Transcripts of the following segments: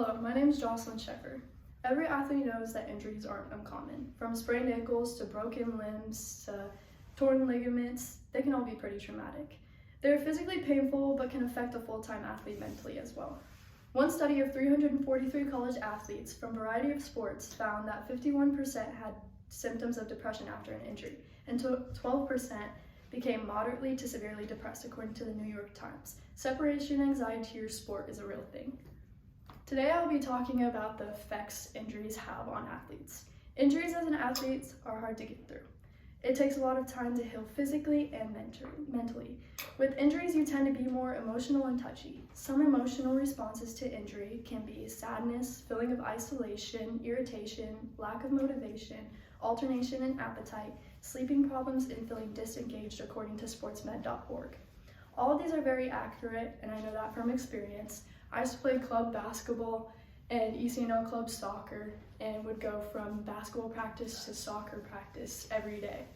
Hello, my name is Jocelyn Shepherd. Every athlete knows that injuries aren't uncommon. From sprained ankles to broken limbs to torn ligaments, they can all be pretty traumatic. They're physically painful but can affect a full-time athlete mentally as well. One study of 343 college athletes from a variety of sports found that 51% had symptoms of depression after an injury, and 12% became moderately to severely depressed, according to the New York Times. Separation anxiety to your sport is a real thing. Today I'll be talking about the effects injuries have on athletes. Injuries as an athlete are hard to get through. It takes a lot of time to heal physically and mentally. With injuries, you tend to be more emotional and touchy. Some emotional responses to injury can be sadness, feeling of isolation, irritation, lack of motivation, alternation in appetite, sleeping problems, and feeling disengaged, according to sportsmed.org. All of these are very accurate, and I know that from experience. I used to play club basketball and ECNL club soccer and would go from basketball practice to soccer practice every day.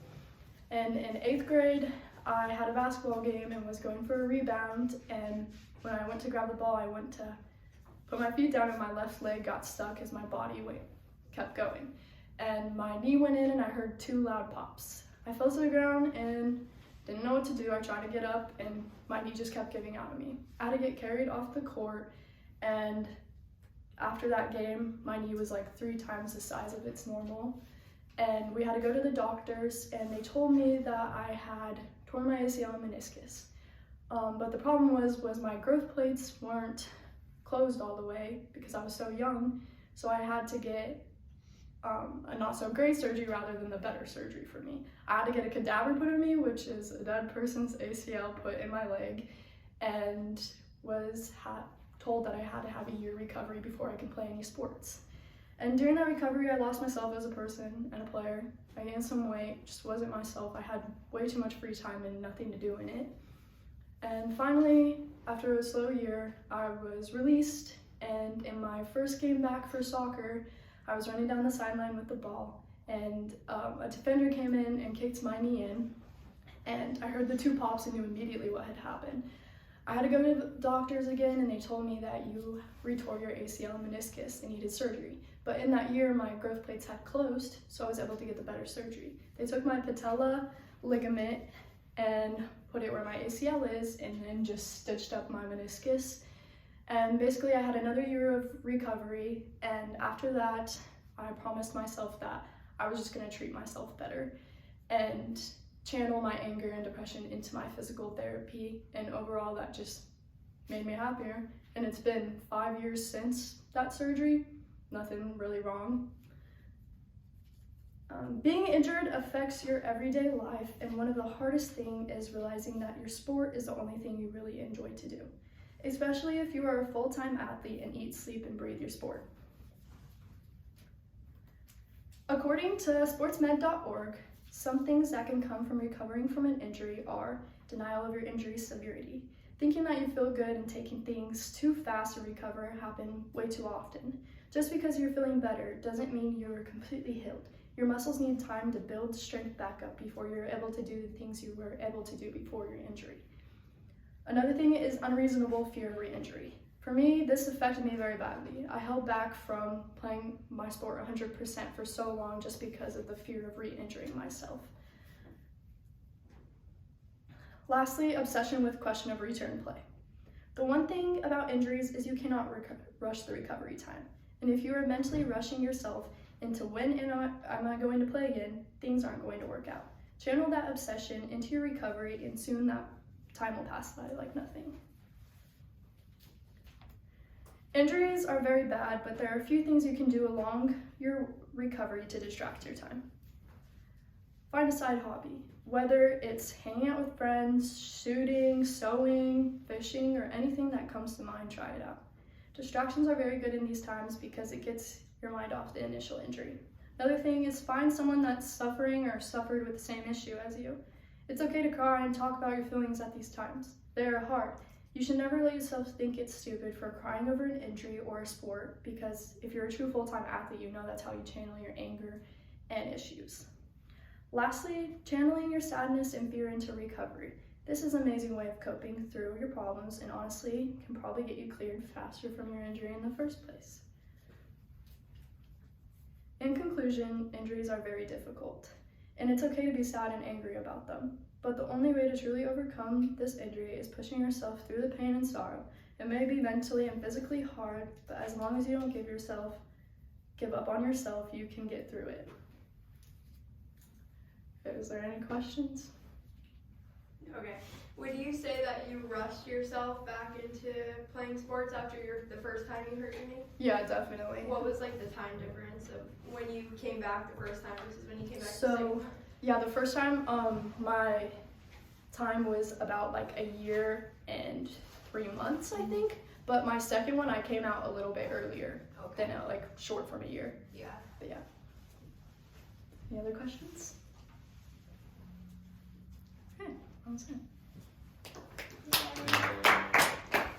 And in 8th grade, I had a basketball game and was going for a rebound, and when I went to grab the ball, I went to put my feet down and my left leg got stuck as my body weight kept going. And my knee went in and I heard 2 loud pops. I fell to the ground and didn't know what to do. I tried to get up and my knee just kept giving out on me. I had to get carried off the court, and after that game, my knee was like 3 times the size of its normal. And we had to go to the doctors, and they told me that I had torn my ACL and meniscus. But the problem was my growth plates weren't closed all the way because I was so young. So I had to get a not so great surgery rather than the better surgery for me. I had to get a cadaver put in me, which is a dead person's ACL put in my leg, and was told that I had to have a year recovery before I can play any sports. And during that recovery, I lost myself as a person and a player. I gained some weight, just wasn't myself. I had way too much free time and nothing to do in it. And finally, after a slow year, I was released, and in my first game back for soccer, I was running down the sideline with the ball, and a defender came in and kicked my knee in, and I heard the 2 pops and knew immediately what had happened. I had to go to the doctors again, and they told me that you retore your ACL and meniscus and needed surgery. But in that year, my growth plates had closed, so I was able to get the better surgery. They took my patella ligament and put it where my ACL is, and then just stitched up my meniscus. And basically I had another year of recovery, and after that I promised myself that I was just going to treat myself better and channel my anger and depression into my physical therapy, and overall that just made me happier. And it's been 5 years since that surgery, nothing really wrong. Being injured affects your everyday life, and one of the hardest things is realizing that your sport is the only thing you really enjoy to do, especially if you are a full-time athlete and eat, sleep, and breathe your sport. According to sportsmed.org, some things that can come from recovering from an injury are denial of your injury's severity. Thinking that you feel good and taking things too fast to recover happen way too often. Just because you're feeling better doesn't mean you're completely healed. Your muscles need time to build strength back up before you're able to do the things you were able to do before your injury. Another thing is unreasonable fear of re-injury. For me, this affected me very badly. I held back from playing my sport 100% for so long just because of the fear of re-injuring myself. Lastly, obsession with question of return play. The one thing about injuries is you cannot rush the recovery time. And if you are mentally rushing yourself into when am I going to play again, things aren't going to work out. Channel that obsession into your recovery, and soon that time will pass by like nothing. Injuries are very bad, but there are a few things you can do along your recovery to distract your time. Find a side hobby, whether it's hanging out with friends, shooting, sewing, fishing, or anything that comes to mind, try it out. Distractions are very good in these times because it gets your mind off the initial injury. Another thing is find someone that's suffering or suffered with the same issue as you. It's okay to cry and talk about your feelings at these times. They are hard. You should never let yourself think it's stupid for crying over an injury or a sport, because if you're a true full-time athlete, you know that's how you channel your anger and issues. Lastly, channeling your sadness and fear into recovery. This is an amazing way of coping through your problems and honestly can probably get you cleared faster from your injury in the first place. In conclusion, injuries are very difficult, and it's okay to be sad and angry about them. But the only way to truly overcome this injury is pushing yourself through the pain and sorrow. It may be mentally and physically hard, but as long as you don't give up on yourself, you can get through it. Is there any questions? Okay. Would you say that you rushed yourself back into playing sports after the first time you hurt your knee? Yeah, definitely. What was like the time difference of when you came back the first time versus when you came back the So, second time? yeah, the first time, my time was about like a year and 3 months, I think. But my second one, I came out a little bit earlier than like short from a year. Yeah. But yeah. Any other questions? Okay, that's it.